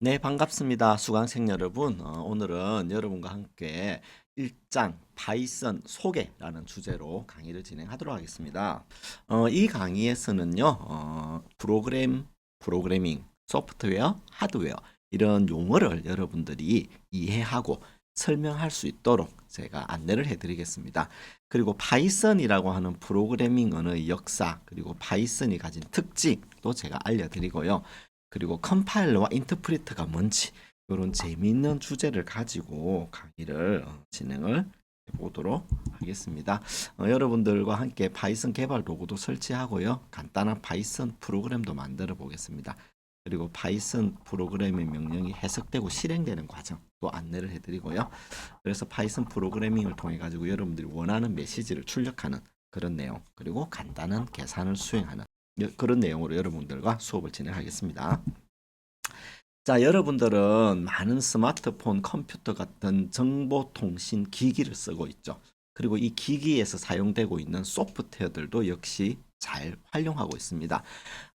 네, 반갑습니다. 수강생 여러분. 오늘은 여러분과 함께 1장 파이썬 소개라는 주제로 강의를 진행하도록 하겠습니다. 이 강의에서는요, 프로그래밍, 소프트웨어, 하드웨어 이런 용어를 여러분들이 이해하고 설명할 수 있도록 제가 안내를 해드리겠습니다. 그리고 파이썬이라고 하는 프로그래밍 언어의 역사, 그리고 파이썬이 가진 특징도 제가 알려드리고요. 그리고 컴파일러와 인터프리터가 뭔지 이런 재미있는 주제를 가지고 강의를 진행을 해보도록 하겠습니다. 여러분들과 함께 파이썬 개발 도구도 설치하고요. 간단한 파이썬 프로그램도 만들어 보겠습니다. 그리고 파이썬 프로그램의 명령이 해석되고 실행되는 과정도 안내를 해드리고요. 그래서 파이썬 프로그래밍을 통해 가지고 여러분들이 원하는 메시지를 출력하는 그런 내용, 그리고 간단한 계산을 수행하는 그런 내용으로 여러분들과 수업을 진행하겠습니다. 자, 여러분들은 많은 스마트폰, 컴퓨터 같은 정보통신 기기를 쓰고 있죠. 그리고 이 기기에서 사용되고 있는 소프트웨어들도 역시 잘 활용하고 있습니다.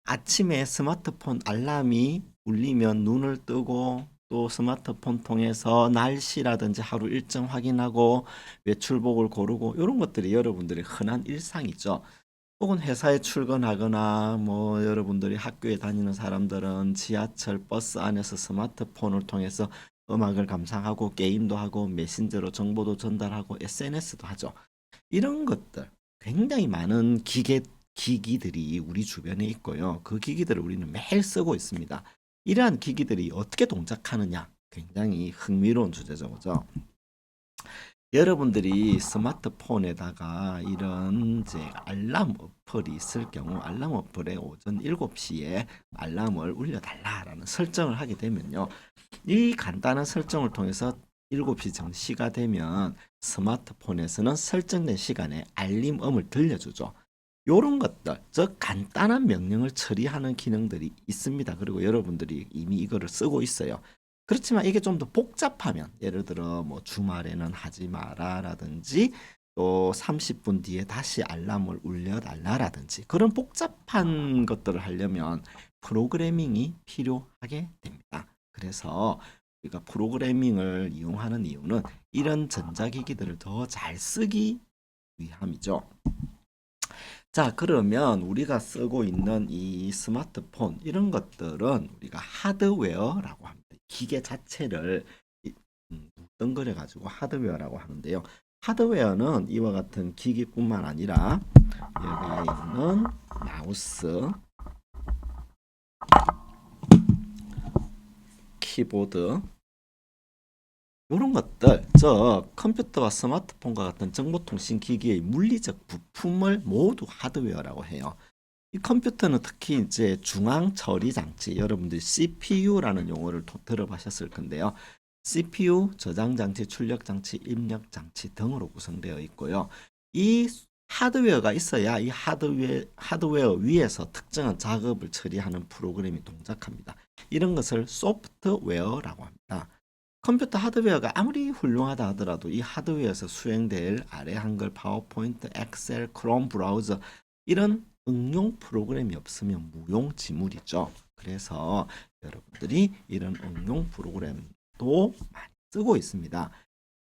아침에 스마트폰 알람이 울리면 눈을 뜨고 또 스마트폰 통해서 날씨라든지 하루 일정 확인하고 외출복을 고르고 이런 것들이 여러분들의 흔한 일상이죠. 혹은 회사에 출근하거나 뭐 여러분들이 학교에 다니는 사람들은 지하철 버스 안에서 스마트폰을 통해서 음악을 감상하고 게임도 하고 메신저로 정보도 전달하고 SNS도 하죠. 이런 것들 굉장히 많은 기기들이 우리 주변에 있고요. 그 기기들을 우리는 매일 쓰고 있습니다. 이러한 기기들이 어떻게 동작하느냐 굉장히 흥미로운 주제죠. 그죠? 여러분들이 스마트폰에다가 이런 이제 알람 어플이 있을 경우 알람 어플에 오전 7시에 알람을 울려달라라는 설정을 하게 되면요. 이 간단한 설정을 통해서 7시 정시가 되면 스마트폰에서는 설정된 시간에 알림음을 들려주죠. 요런 것들, 즉 간단한 명령을 처리하는 기능들이 있습니다. 그리고 여러분들이 이미 이거를 쓰고 있어요. 그렇지만 이게 좀 더 복잡하면 예를 들어 뭐 주말에는 하지 마라라든지 또 30분 뒤에 다시 알람을 울려달라라든지 그런 복잡한 것들을 하려면 프로그래밍이 필요하게 됩니다. 그래서 우리가 프로그래밍을 이용하는 이유는 이런 전자기기들을 더 잘 쓰기 위함이죠. 자, 그러면 우리가 쓰고 있는 이 스마트폰 이런 것들은 우리가 하드웨어라고 합니다. 기계 자체를 덩그려 가지고 하드웨어라고 하는데요. 하드웨어는 이와 같은 기기뿐만 아니라 여기에 있는 마우스, 키보드 이런 것들, 저 컴퓨터와 스마트폰과 같은 정보통신 기기의 물리적 부품을 모두 하드웨어라고 해요. 이 컴퓨터는 특히 이제 중앙 처리 장치, 여러분들 CPU라는 용어를 들어보셨을 건데요. CPU, 저장 장치, 출력 장치, 입력 장치 등으로 구성되어 있고요. 이 하드웨어가 있어야 이 하드웨어 위에서 특정한 작업을 처리하는 프로그램이 동작합니다. 이런 것을 소프트웨어라고 합니다. 컴퓨터 하드웨어가 아무리 훌륭하다 하더라도 이 하드웨어에서 수행될 아래 한글, 파워포인트, 엑셀, 크롬 브라우저 이런 응용 프로그램이 없으면 무용지물이죠. 그래서 여러분들이 이런 응용 프로그램도 많이 쓰고 있습니다.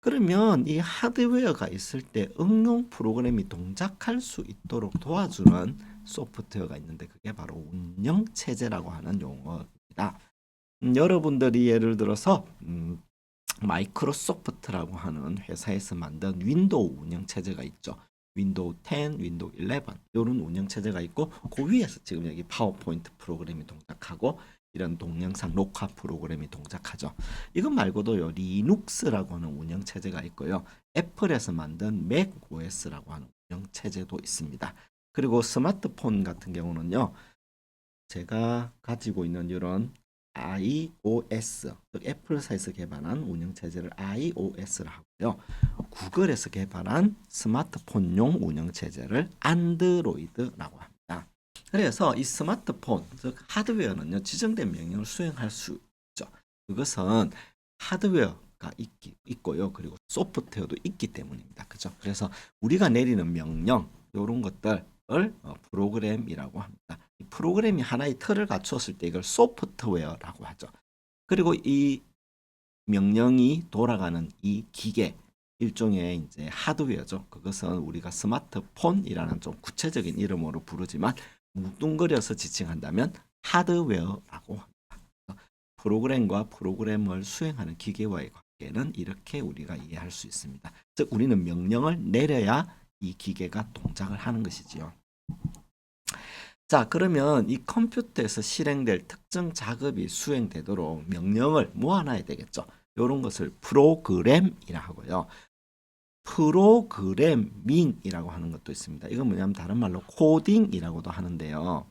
그러면 이 하드웨어가 있을 때 응용 프로그램이 동작할 수 있도록 도와주는 소프트웨어가 있는데 그게 바로 운영체제라고 하는 용어입니다. 여러분들이 예를 들어서 마이크로소프트라고 하는 회사에서 만든 윈도우 운영체제가 있죠. 윈도우 10, 윈도우 11 이런 운영체제가 있고 그 위에서 지금 여기 파워포인트 프로그램이 동작하고 이런 동영상 녹화 프로그램이 동작하죠. 이것 말고도요 리눅스라고 하는 운영체제가 있고요. 애플에서 만든 맥 OS라고 하는 운영체제도 있습니다. 그리고 스마트폰 같은 경우는요. 제가 가지고 있는 이런 iOS, 즉 애플사에서 개발한 운영체제를 iOS를 하고요. 구글에서 개발한 스마트폰용 운영체제를 안드로이드라고 합니다. 그래서 이 스마트폰, 즉 하드웨어는요, 지정된 명령을 수행할 수 있죠. 그것은 하드웨어가 있고요. 그리고 소프트웨어도 있기 때문입니다. 그죠? 그래서 우리가 내리는 명령, 이런 것들을 프로그램이라고 합니다. 이 프로그램이 하나의 틀을 갖추었을 때 이걸 소프트웨어라고 하죠. 그리고 이 명령이 돌아가는 이 기계 일종의 이제 하드웨어죠. 그것은 우리가 스마트폰이라는 좀 구체적인 이름으로 부르지만 뭉뚱그려서 지칭한다면 하드웨어라고 합니다. 프로그램과 프로그램을 수행하는 기계와의 관계는 이렇게 우리가 이해할 수 있습니다. 즉 우리는 명령을 내려야 이 기계가 동작을 하는 것이지요. 자, 그러면 이 컴퓨터에서 실행될 특정 작업이 수행되도록 명령을 모아놔야 되겠죠. 이런 것을 프로그램이라 하고요. 프로그래밍이라고 하는 것도 있습니다. 이건 뭐냐면 다른 말로 코딩이라고도 하는데요.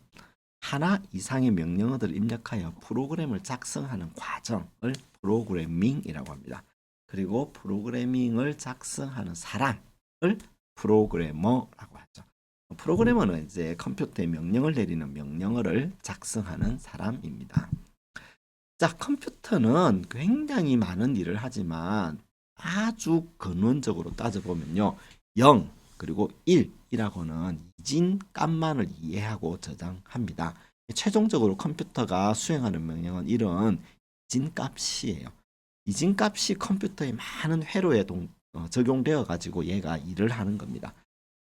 하나 이상의 명령어들을 입력하여 프로그램을 작성하는 과정을 프로그래밍이라고 합니다. 그리고 프로그래밍을 작성하는 사람을 프로그래머라고 하죠. 프로그래머는 이제 컴퓨터에 명령을 내리는 명령어를 작성하는 사람입니다. 자, 컴퓨터는 굉장히 많은 일을 하지만 아주 근원적으로 따져보면요. 0 그리고 1이라고는 이진 값만을 이해하고 저장합니다. 최종적으로 컴퓨터가 수행하는 명령은 이런 이진 값이에요. 이진 값이 컴퓨터의 많은 회로에 적용되어 가지고 얘가 일을 하는 겁니다.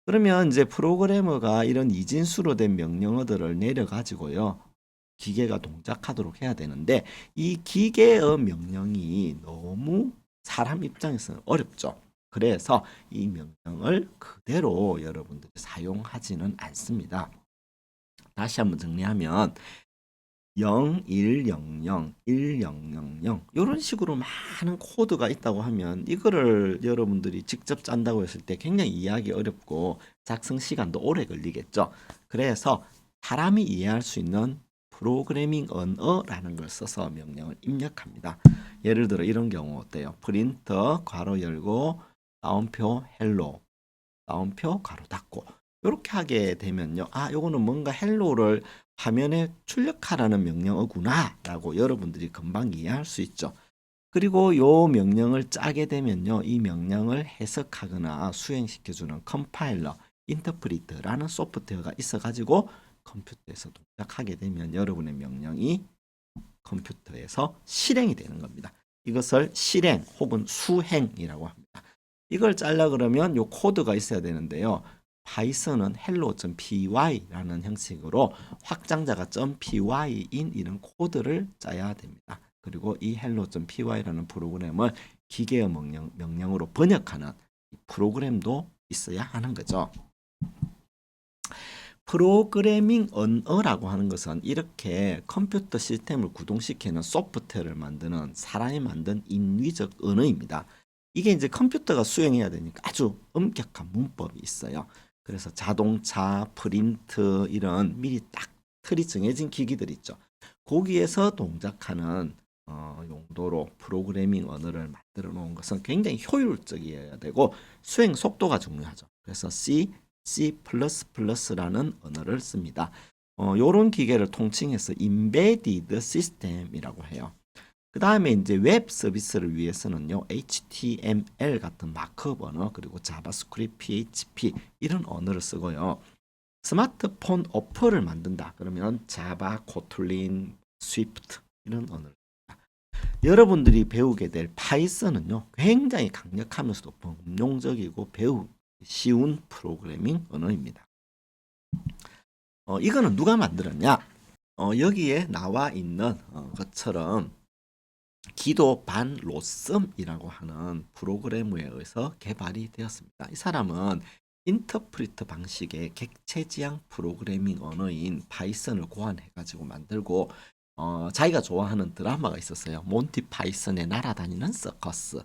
그러면 이제 프로그래머가 이런 이진수로 된 명령어들을 내려 가지고요. 기계가 동작하도록 해야 되는데 이 기계의 명령이 너무 사람 입장에서는 어렵죠. 그래서 이 명령을 그대로 여러분들이 사용하지는 않습니다. 다시 한번 정리하면 0, 1, 0, 0, 1, 0, 0, 0 이런 식으로 많은 코드가 있다고 하면 이거를 여러분들이 직접 짠다고 했을 때 굉장히 이해하기 어렵고 작성 시간도 오래 걸리겠죠. 그래서 사람이 이해할 수 있는 프로그래밍 언어라는 걸 써서 명령을 입력합니다. 예를 들어 이런 경우 어때요? 프린터 괄호 열고 따옴표 헬로 따옴표 괄호 닫고 이렇게 하게 되면요. 아, 요거는 뭔가 헬로를 화면에 출력하라는 명령어구나 라고 여러분들이 금방 이해할 수 있죠. 그리고 요 명령을 짜게 되면요. 이 명령을 해석하거나 수행시켜주는 컴파일러, 인터프리터라는 소프트웨어가 있어가지고 컴퓨터에서 동작하게 되면 여러분의 명령이 컴퓨터에서 실행이 되는 겁니다. 이것을 실행 혹은 수행이라고 합니다. 이걸 짤라 그러면 요 코드가 있어야 되는데요. 파이썬은 hello.py라는 형식으로 확장자가 .py인 이런 코드를 짜야 됩니다. 그리고 이 hello.py라는 프로그램을 기계의 명령으로 번역하는 프로그램도 있어야 하는 거죠. 프로그래밍 언어라고 하는 것은 이렇게 컴퓨터 시스템을 구동시키는 소프트웨어를 만드는 사람이 만든 인위적 언어입니다. 이게 이제 컴퓨터가 수행해야 되니까 아주 엄격한 문법이 있어요. 그래서 자동차, 프린트 이런 미리 딱 틀이 정해진 기기들 있죠. 거기에서 동작하는 용도로 프로그래밍 언어를 만들어 놓은 것은 굉장히 효율적이어야 되고 수행 속도가 중요하죠. 그래서 C++라는 언어를 씁니다. 요런 기계를 통칭해서 Embedded System이라고 해요. 그 다음에 이제 웹 서비스를 위해서는요, HTML 같은 마크업 언어, 그리고 자바스크립트, PHP 이런 언어를 쓰고요. 스마트폰 어플을 만든다. 그러면 자바, 코틀린, 스위프트 이런 언어를 씁니다. 여러분들이 배우게 될 파이썬은요, 굉장히 강력하면서도 범용적이고 배우기 쉬운 프로그래밍 언어입니다. 이거는 누가 만들었냐? 여기에 나와 있는 것처럼 기도 반 로썸이라고 하는 프로그래머에 의해서 개발이 되었습니다. 이 사람은 인터프리터 방식의 객체지향 프로그래밍 언어인 파이썬을 고안해가지고 만들고 자기가 좋아하는 드라마가 있었어요. 몬티 파이썬의 날아다니는 서커스,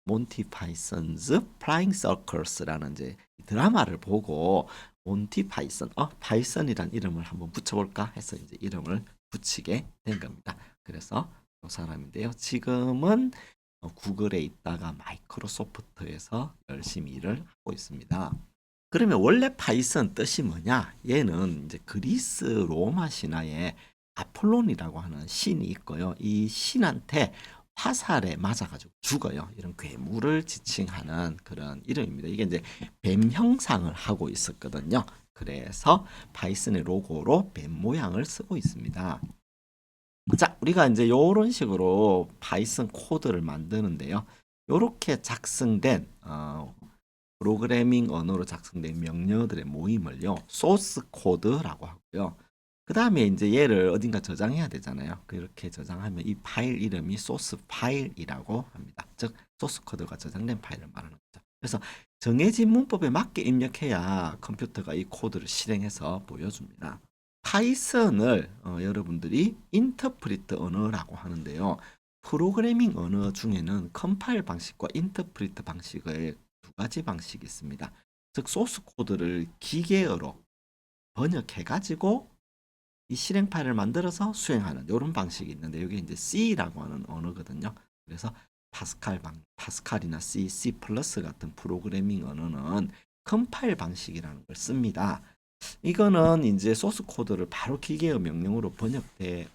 몬티 파이썬즈 플라잉 서커스라는 이제 드라마를 보고 몬티 파이썬, 파이썬이란 이름을 한번 붙여볼까 해서 이제 이름을 붙이게 된 겁니다. 그래서 이 사람인데요. 지금은 구글에 있다가 마이크로소프트에서 열심히 일을 하고 있습니다. 그러면 원래 파이썬 뜻이 뭐냐? 얘는 이제 그리스 로마 신화에 아폴론이라고 하는 신이 있고요. 이 신한테 화살에 맞아가지고 죽어요. 이런 괴물을 지칭하는 그런 이름입니다. 이게 이제 뱀 형상을 하고 있었거든요. 그래서 파이썬의 로고로 뱀 모양을 쓰고 있습니다. 자, 우리가 이제 요런 식으로 파이썬 코드를 만드는데요. 요렇게 작성된 프로그래밍 언어로 작성된 명령어들의 모임을요, 소스 코드라고 하고요. 그 다음에 이제 얘를 어딘가 저장해야 되잖아요. 그렇게 저장하면 이 파일 이름이 소스 파일이라고 합니다. 즉, 소스 코드가 저장된 파일을 말하는 거죠. 그래서 정해진 문법에 맞게 입력해야 컴퓨터가 이 코드를 실행해서 보여줍니다. 파이썬을 여러분들이 인터프리트 언어라고 하는데요. 프로그래밍 언어 중에는 컴파일 방식과 인터프리트 방식의 두 가지 방식이 있습니다. 즉 소스 코드를 기계어로 번역해가지고 이 실행 파일을 만들어서 수행하는 이런 방식이 있는데 이게 이제 C라고 하는 언어거든요. 그래서 파스칼이나 C 플러스 같은 프로그래밍 언어는 컴파일 방식이라는 걸 씁니다. 이거는 이제 소스 코드를 바로 기계어 명령으로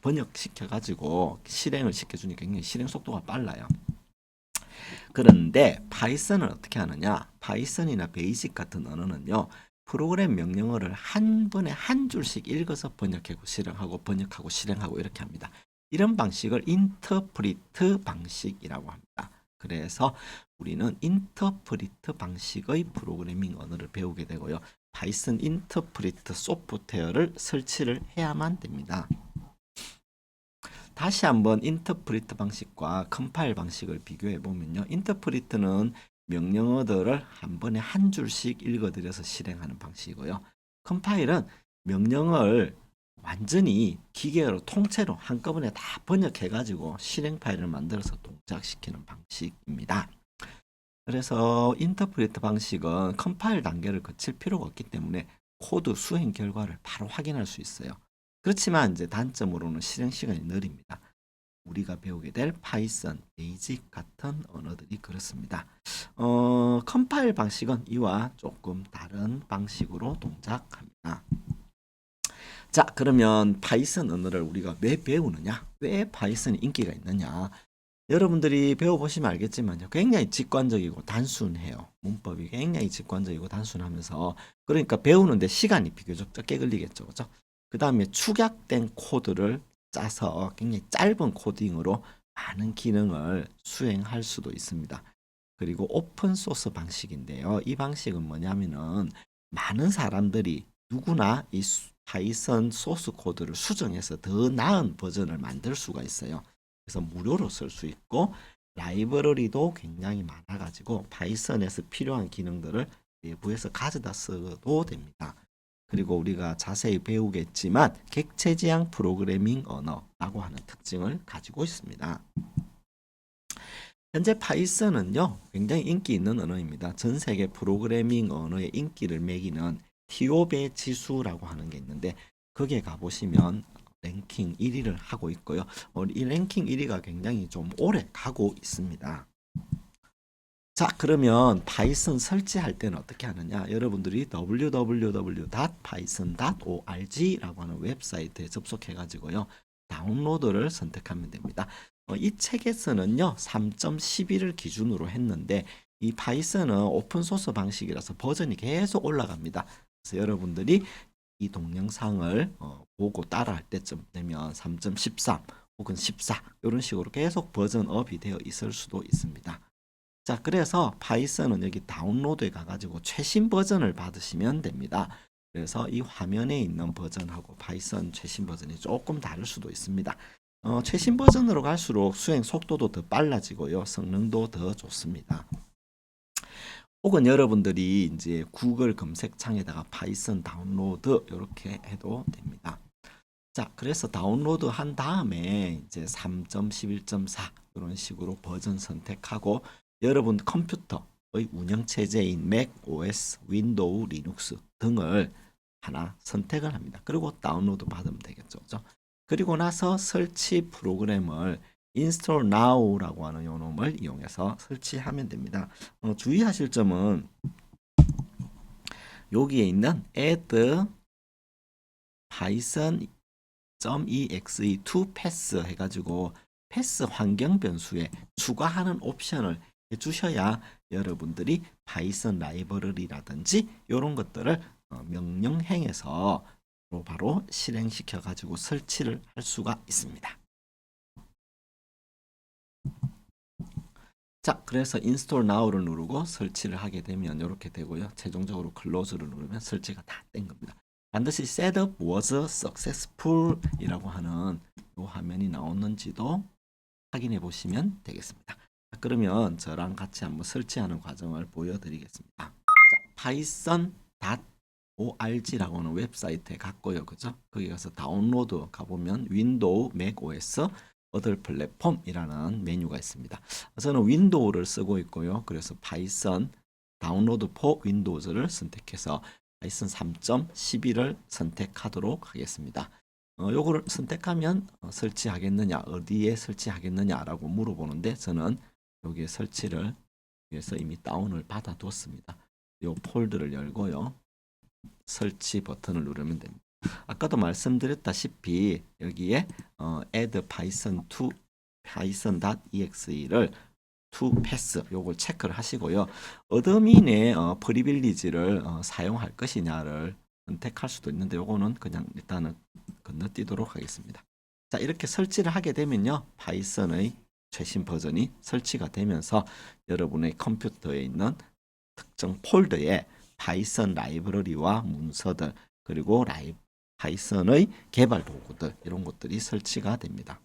번역시켜 가지고 실행을 시켜주니까 굉장히 실행 속도가 빨라요. 그런데 파이썬은 어떻게 하느냐? 파이썬이나 베이직 같은 언어는요. 프로그램 명령어를 한 번에 한 줄씩 읽어서 번역하고 실행하고 이렇게 합니다. 이런 방식을 인터프리트 방식이라고 합니다. 그래서 우리는 인터프리트 방식의 프로그래밍 언어를 배우게 되고요. 파이썬 인터프리트 소프트웨어를 설치를 해야만 됩니다. 다시 한번 인터프리트 방식과 컴파일 방식을 비교해 보면요. 인터프리트는 명령어들을 한 번에 한 줄씩 읽어드려서 실행하는 방식이고요. 컴파일은 명령어를 완전히 기계로 통째로 한꺼번에 다 번역해가지고 실행 파일을 만들어서 동작시키는 방식입니다. 그래서 인터프리트 방식은 컴파일 단계를 거칠 필요가 없기 때문에 코드 수행 결과를 바로 확인할 수 있어요. 그렇지만 이제 단점으로는 실행 시간이 느립니다. 우리가 배우게 될 파이썬, 베이직 같은 언어들이 그렇습니다. 컴파일 방식은 이와 조금 다른 방식으로 동작합니다. 자, 그러면 파이썬 언어를 우리가 왜 배우느냐? 왜 파이썬이 인기가 있느냐? 여러분들이 배워보시면 알겠지만요. 굉장히 직관적이고 단순해요. 문법이 굉장히 직관적이고 단순하면서 그러니까 배우는데 시간이 비교적 적게 걸리겠죠. 그죠? 그 다음에 축약된 코드를 짜서 굉장히 짧은 코딩으로 많은 기능을 수행할 수도 있습니다. 그리고 오픈소스 방식인데요. 이 방식은 뭐냐면은 많은 사람들이 누구나 이 파이썬 소스 코드를 수정해서 더 나은 버전을 만들 수가 있어요. 그래서 무료로 쓸 수 있고 라이브러리도 굉장히 많아가지고 파이썬에서 필요한 기능들을 외부에서 가져다 써도 됩니다. 그리고 우리가 자세히 배우겠지만 객체지향 프로그래밍 언어라고 하는 특징을 가지고 있습니다. 현재 파이썬은요 굉장히 인기 있는 언어입니다. 전 세계 프로그래밍 언어의 인기를 매기는 티오베 지수라고 하는 게 있는데 거기에 가보시면 랭킹 1위를 하고 있고요. 이 랭킹 1위가 굉장히 좀 오래 가고 있습니다. 자, 그러면 파이썬 설치할 때는 어떻게 하느냐? 여러분들이 www.python.org라고 하는 웹사이트에 접속해 가지고요. 다운로드를 선택하면 됩니다. 이 책에서는요. 3.11을 기준으로 했는데 이 파이썬은 오픈소스 방식이라서 버전이 계속 올라갑니다. 그래서 여러분들이 이 동영상을 보고 따라할 때쯤 되면 3.13 혹은 14 이런 식으로 계속 버전업이 되어 있을 수도 있습니다. 자, 그래서 파이썬은 여기 다운로드에 가가지고 최신 버전을 받으시면 됩니다. 그래서 이 화면에 있는 버전하고 파이썬 최신 버전이 조금 다를 수도 있습니다. 최신 버전으로 갈수록 수행 속도도 더 빨라지고요. 성능도 더 좋습니다. 혹은 여러분들이 이제 구글 검색창에다가 파이썬 다운로드 이렇게 해도 됩니다. 자, 그래서 다운로드 한 다음에 이제 3.11.4 이런 식으로 버전 선택하고 여러분 컴퓨터의 운영체제인 맥 OS, 윈도우, 리눅스 등을 하나 선택을 합니다. 그리고 다운로드 받으면 되겠죠. 그죠? 그리고 나서 설치 프로그램을 install now라고 하는 요 놈을 이용해서 설치하면 됩니다. 주의하실 점은 여기에 있는 add python.exe to pass 해가지고 패스 환경 변수에 추가하는 옵션을 해주셔야 여러분들이 파이썬 라이브러리라든지 이런 것들을 명령행에서 바로 실행시켜 가지고 설치를 할 수가 있습니다. 자, 그래서 인스톨 나우를 누르고 설치를 하게 되면 이렇게 되고요. 최종적으로 클로즈를 누르면 설치가 다 된 겁니다. 반드시 setup was successful 이라고 하는 이 화면이 나오는지도 확인해 보시면 되겠습니다. 자, 그러면 저랑 같이 한번 설치하는 과정을 보여드리겠습니다. 자, python.org라고 하는 웹사이트에 갔고요. 그죠? 거기 가서 다운로드 가보면 윈도우, 맥 OS, 어들 플랫폼이라는 메뉴가 있습니다. 저는 윈도우를 쓰고 있고요. 그래서 파이썬 다운로드 포 윈도우즈를 선택해서 파이썬 3.12를 선택하도록 하겠습니다. 요거를 선택하면 설치하겠느냐, 어디에 설치하겠느냐라고 물어보는데 저는 여기에 설치를 위해서 이미 다운을 받아뒀습니다. 요 폴더를 열고요. 설치 버튼을 누르면 됩니다. 아까도 말씀드렸다시피 여기에 add python to python.exe를 to pass 요걸 체크를 하시고요. 어드민의 프리빌리지를 사용할 것이냐를 선택할 수도 있는데 요거는 그냥 일단은 건너뛰도록 하겠습니다. 자, 이렇게 설치를 하게 되면요. 파이썬의 최신 버전이 설치가 되면서 여러분의 컴퓨터에 있는 특정 폴더에 파이썬 라이브러리와 문서들 그리고 파이썬의 개발 도구들 이런 것들이 설치가 됩니다.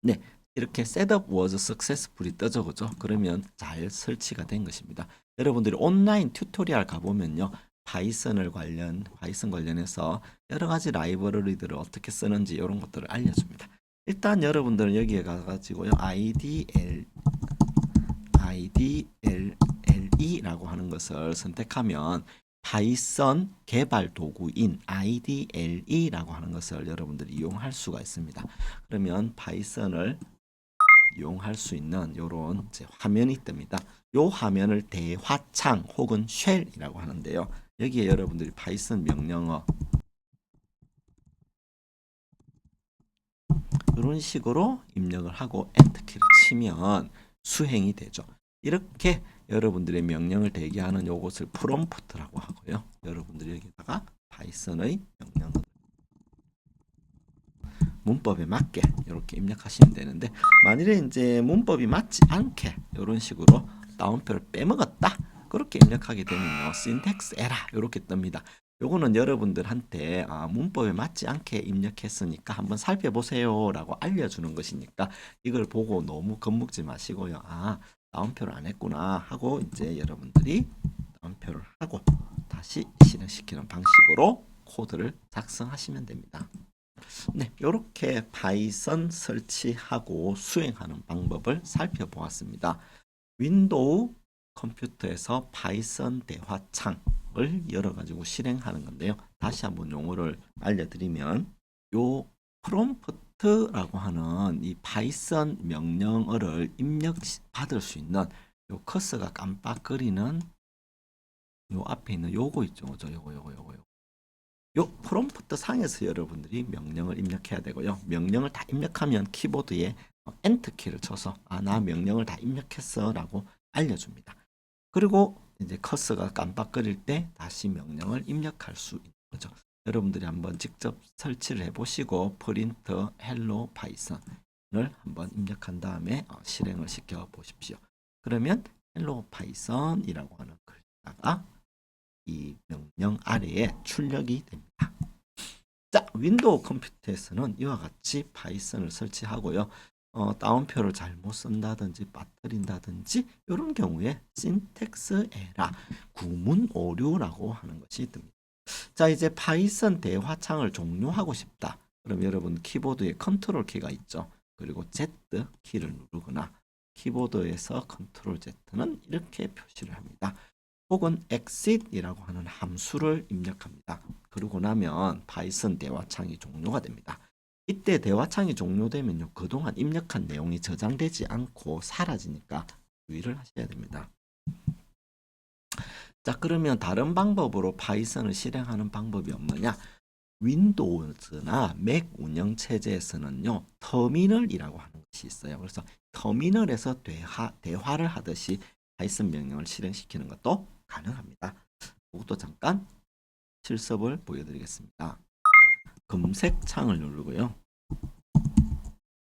네, 이렇게 setup was successfully 떠져 그죠? 그러면 잘 설치가 된 것입니다. 여러분들이 온라인 튜토리얼 가보면요. 파이썬 관련해서 여러 가지 라이브러리들을 어떻게 쓰는지 이런 것들을 알려줍니다. 일단 여러분들은 여기에 가가지고요. IDLE라고 하는 것을 선택하면 파이썬 개발 도구인 IDLE라고 하는 것을 여러분들이 이용할 수가 있습니다. 그러면 파이썬을 이용할 수 있는 이런 화면이 뜹니다. 이 화면을 대화창 혹은 쉘이라고 하는데요. 여기에 여러분들이 파이썬 명령어 이런 식으로 입력을 하고 엔터키를 치면 수행이 되죠. 이렇게 여러분들의 명령을 대기하는 요것을 프롬프트라고 하고요. 여러분들이 여기다가 파이썬의 명령을 문법에 맞게 이렇게 입력하시면 되는데 만일에 이제 문법이 맞지 않게 이런 식으로 따옴표를 빼먹었다 그렇게 입력하게 되면요 syntax error 이렇게 뜹니다. 요거는 여러분들한테 문법에 맞지 않게 입력했으니까 한번 살펴보세요 라고 알려주는 것이니까 이걸 보고 너무 겁먹지 마시고요. 따옴표를 안 했구나 하고 이제 여러분들이 따옴표를 하고 다시 실행시키는 방식으로 코드를 작성하시면 됩니다. 네, 이렇게 파이썬 설치하고 수행하는 방법을 살펴보았습니다. 윈도우 컴퓨터에서 파이썬 대화창을 열어가지고 실행하는 건데요. 다시 한번 용어를 알려드리면 요 프롬프트라고 하는 이 파이썬 명령어를 입력받을 수 있는 요 커서가 깜빡거리는 요 앞에 있는 요거 있죠. 요거. 요 프롬프트 상에서 여러분들이 명령을 입력해야 되고요. 명령을 다 입력하면 키보드에 엔터 키를 쳐서 나 명령을 다 입력했어 라고 알려줍니다. 그리고 이제 커서가 깜빡거릴 때 다시 명령을 입력할 수 있는 거죠. 여러분들이 한번 직접 설치를 해보시고 프린트 헬로 파이썬을 한번 입력한 다음에 실행을 시켜 보십시오. 그러면 헬로 파이썬이라고 하는 글자가 이 명령 아래에 출력이 됩니다. 자, 윈도우 컴퓨터에서는 이와 같이 파이썬을 설치하고요. 따옴표를 잘못 쓴다든지 빠뜨린다든지 이런 경우에 syntax error, 구문 오류라고 하는 것이 듭니다. 자, 이제 파이썬 대화창을 종료하고 싶다. 그럼 여러분 키보드에 컨트롤 키가 있죠. 그리고 Z 키를 누르거나 키보드에서 컨트롤 Z는 이렇게 표시를 합니다. 혹은 exit이라고 하는 함수를 입력합니다. 그러고 나면 파이썬 대화창이 종료가 됩니다. 이때 대화창이 종료되면요. 그동안 입력한 내용이 저장되지 않고 사라지니까 주의를 하셔야 됩니다. 자, 그러면 다른 방법으로 파이썬을 실행하는 방법이 없느냐? 윈도우즈나 맥 운영체제에서는요. 터미널이라고 하는 것이 있어요. 그래서 터미널에서 대화를 하듯이 파이썬 명령을 실행시키는 것도 가능합니다. 그것도 잠깐 실습을 보여드리겠습니다. 검색창을 누르고요.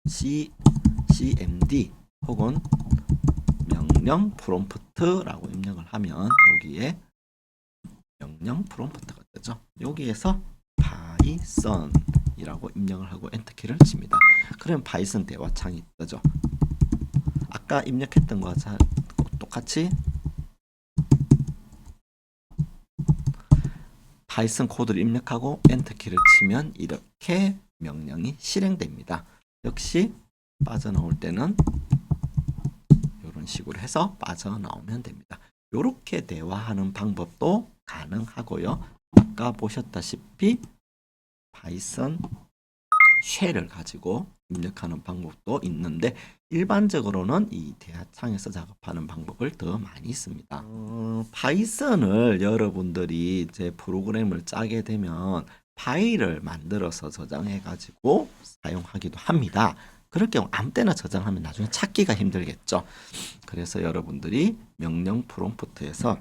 cmd 혹은 명령 프롬프트라고 입력을 하면 여기에 명령 프롬프트가 뜨죠. 여기에서 파이썬이라고 입력을 하고 엔터키를 칩니다. 그러면 파이썬 대화창이 뜨죠. 아까 입력했던 거와 똑같이 파이썬 코드를 입력하고 엔터키를 치면 이렇게 명령이 실행됩니다. 역시 빠져나올 때는 이런 식으로 해서 빠져나오면 됩니다. 이렇게 대화하는 방법도 가능하고요. 아까 보셨다시피 파이썬 쉘을 가지고 입력하는 방법도 있는데 일반적으로는 이 대화창에서 작업하는 방법을 더 많이 씁니다. 파이썬을 여러분들이 이제 프로그램을 짜게 되면 파일을 만들어서 저장해 가지고 사용하기도 합니다. 그럴 경우 아무 때나 저장하면 나중에 찾기가 힘들겠죠. 그래서 여러분들이 명령 프롬프트에서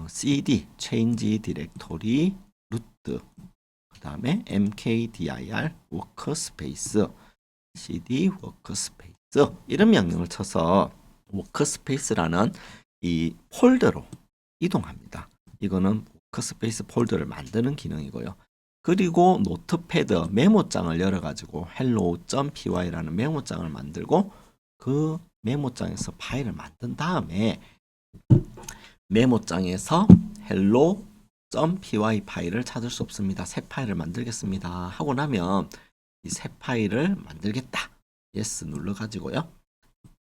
cd change directory root 그 다음에 mkdir workspace cd workspace 이런 명령을 쳐서 workspace라는 이 폴더로 이동합니다. 이거는 워크스페이스 폴더를 만드는 기능이고요. 그리고 노트패드 메모장을 열어가지고 hello.py라는 메모장을 만들고 그 메모장에서 파일을 만든 다음에 메모장에서 hello.py 파일을 찾을 수 없습니다. 새 파일을 만들겠습니다. 하고 나면 이 새 파일을 만들겠다. yes 눌러가지고요.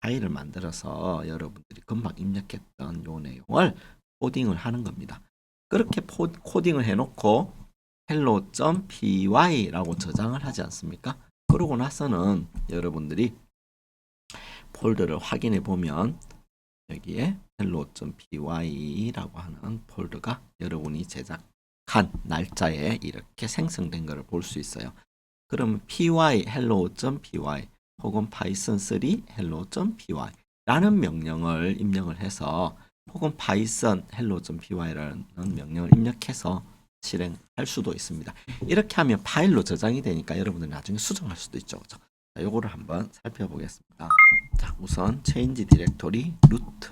파일을 만들어서 여러분들이 금방 입력했던 요 내용을 코딩을 하는 겁니다. 그렇게 코딩을 해놓고 hello.py라고 저장을 하지 않습니까? 그러고 나서는 여러분들이 폴더를 확인해 보면 여기에 hello.py라고 하는 폴더가 여러분이 제작한 날짜에 이렇게 생성된 것을 볼 수 있어요. 그러면 py hello.py 혹은 python3 hello.py 라는 명령을 입력을 해서 혹은 python hello.py라는 명령을 입력해서 실행할 수도 있습니다. 이렇게 하면 파일로 저장이 되니까 여러분들 나중에 수정할 수도 있죠. 그렇죠? 자, 요거를 한번 살펴보겠습니다. 자, 우선 change directory root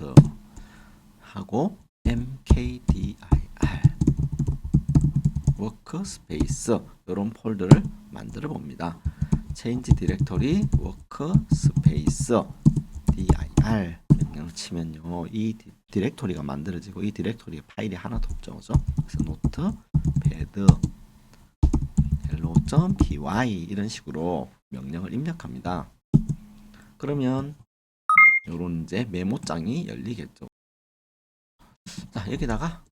하고 mkdir workspace 이런 폴더를 만들어 봅니다. change directory workspace dir 명령을 치면요 이 디렉토리가 만들어지고 이 디렉토리에 파일이 하나도 없죠. 그죠? 그래서 notepad hello.py 이런 식으로 명령을 입력합니다. 그러면 요런 이제 메모장이 열리겠죠. 자, 여기다가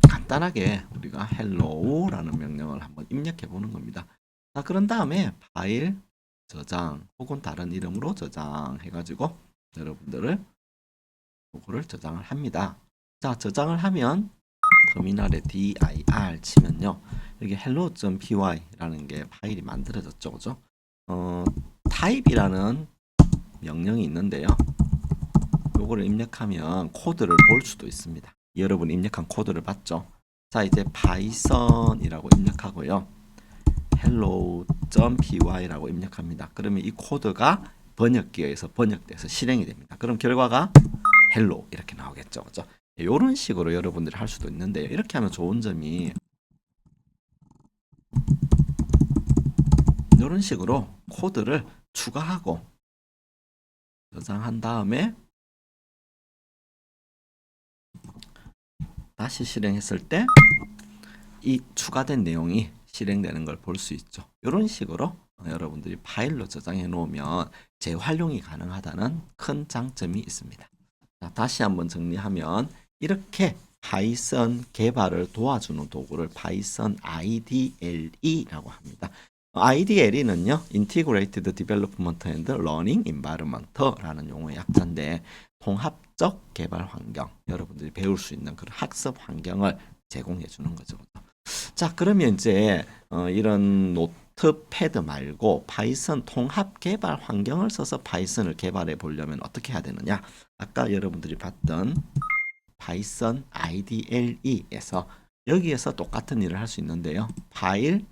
간단하게 우리가 hello라는 명령을 한번 입력해 보는 겁니다. 자, 그런 다음에 파일 저장 혹은 다른 이름으로 저장해 가지고 여러분들을 요거를 저장을 합니다. 자, 저장을 하면 터미널에 dir 치면요 여기 hello.py라는 게 파일이 만들어졌죠. 그죠? type이라는 명령이 있는데요. 요거를 입력하면 코드를 볼 수도 있습니다. 여러분 입력한 코드를 봤죠? 자, 이제 python이라고 입력하고요. hello.py라고 입력합니다. 그러면 이 코드가 번역기에 의해서 번역돼서 실행이 됩니다. 그럼 결과가 hello 이렇게 나오겠죠. 그죠? 이런 식으로 여러분들이 할 수도 있는데요. 이렇게 하면 좋은 점이 이런 식으로 코드를 추가하고 저장한 다음에 다시 실행했을 때 이 추가된 내용이 실행되는 걸 볼 수 있죠. 이런 식으로 여러분들이 파일로 저장해 놓으면 재활용이 가능하다는 큰 장점이 있습니다. 자, 다시 한번 정리하면 이렇게 파이썬 개발을 도와주는 도구를 파이썬 IDLE라고 합니다. IDLE는요, Integrated Development and Learning Environment라는 용어의 약자인데 통합적 개발 환경, 여러분들이 배울 수 있는 그런 학습 환경을 제공해 주는 거죠. 자, 그러면 이제 이런 노트패드 말고 파이썬 통합 개발 환경을 써서 파이썬을 개발해 보려면 어떻게 해야 되느냐? 아까 여러분들이 봤던 파이썬 IDLE에서 여기에서 똑같은 일을 할 수 있는데요. 파일,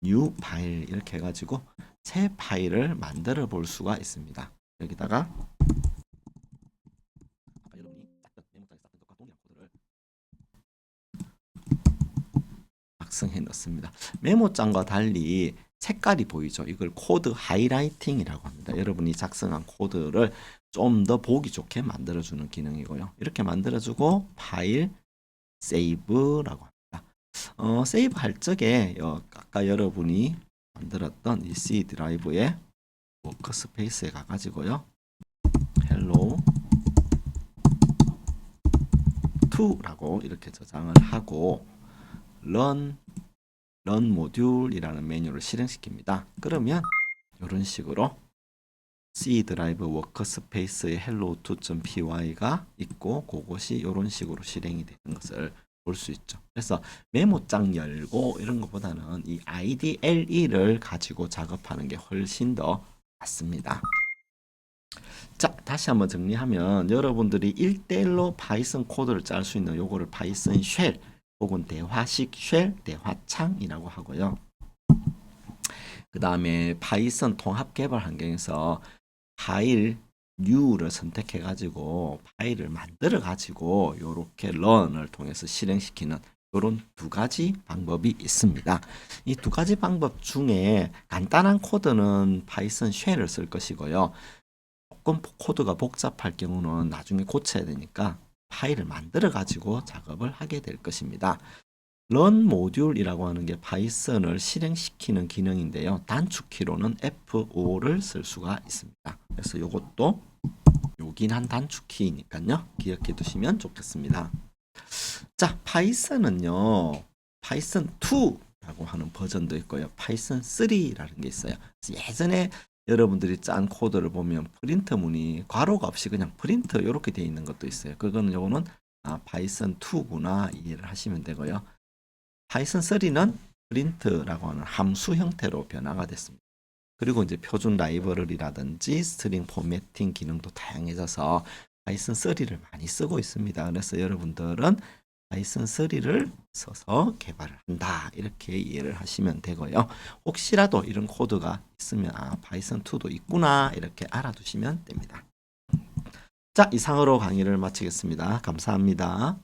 new 파일 이렇게 해가지고 새 파일을 만들어 볼 수가 있습니다. 여기다가 아까 여러분이 짰던 메모장에 짰던 것과 동일한 코드를 작성해 넣습니다. 메모장과 달리 색깔이 보이죠. 이걸 코드 하이라이팅이라고 합니다. 여러분이 작성한 코드를 좀 더 보기 좋게 만들어주는 기능이고요. 이렇게 만들어주고 파일 세이브라고 합니다. 세이브 할 적에 아까 여러분이 만들었던 이 C 드라이브에 워크스페이스에 가가지고요. hello 2라고 이렇게 저장을 하고 run 모듈이라는 메뉴를 실행시킵니다. 그러면 이런 식으로 C 드라이브 워크스페이스에 hello2.py가 있고 그것이 이런 식으로 실행이 되는 것을 볼 수 있죠. 그래서 메모장 열고 이런 것보다는 이 IDLE를 가지고 작업하는 게 훨씬 더 낫습니다. 자, 다시 한번 정리하면 여러분들이 1대1로 파이썬 코드를 짤 수 있는 요거를 파이썬 쉘 혹은 대화식 쉘, 대화창이라고 하고요. 그 다음에 파이썬 통합 개발 환경에서 파일 new를 선택해 가지고 파일을 만들어 가지고 이렇게 run을 통해서 실행시키는 이런 두 가지 방법이 있습니다. 이 두 가지 방법 중에 간단한 코드는 파이썬 쉘을 쓸 것이고요. 조금 코드가 복잡할 경우는 나중에 고쳐야 되니까 파일을 만들어 가지고 작업을 하게 될 것입니다. run 모듈이라고 하는 게 파이썬을 실행시키는 기능인데요. 단축키로는 F5를 쓸 수가 있습니다. 그래서 이것도 요긴한 단축키니까요. 기억해 두시면 좋겠습니다. 자, 파이썬은요. 파이썬 2라고 하는 버전도 있고요. 파이썬 3라는 게 있어요. 예전에 여러분들이 짠 코드를 보면 프린트 문이 괄호가 없이 그냥 프린트 이렇게 되어 있는 것도 있어요. 그거는 요거는 파이썬 2구나 이해를 하시면 되고요. 파이썬 3는 프린트라고 하는 함수 형태로 변화가 됐습니다. 그리고 이제 표준 라이브러리라든지 스트링 포매팅 기능도 다양해져서 파이썬 3를 많이 쓰고 있습니다. 그래서 여러분들은 파이썬 3를 써서 개발을 한다 이렇게 이해를 하시면 되고요. 혹시라도 이런 코드가 있으면 파이썬 2도 있구나 이렇게 알아두시면 됩니다. 자, 이상으로 강의를 마치겠습니다. 감사합니다.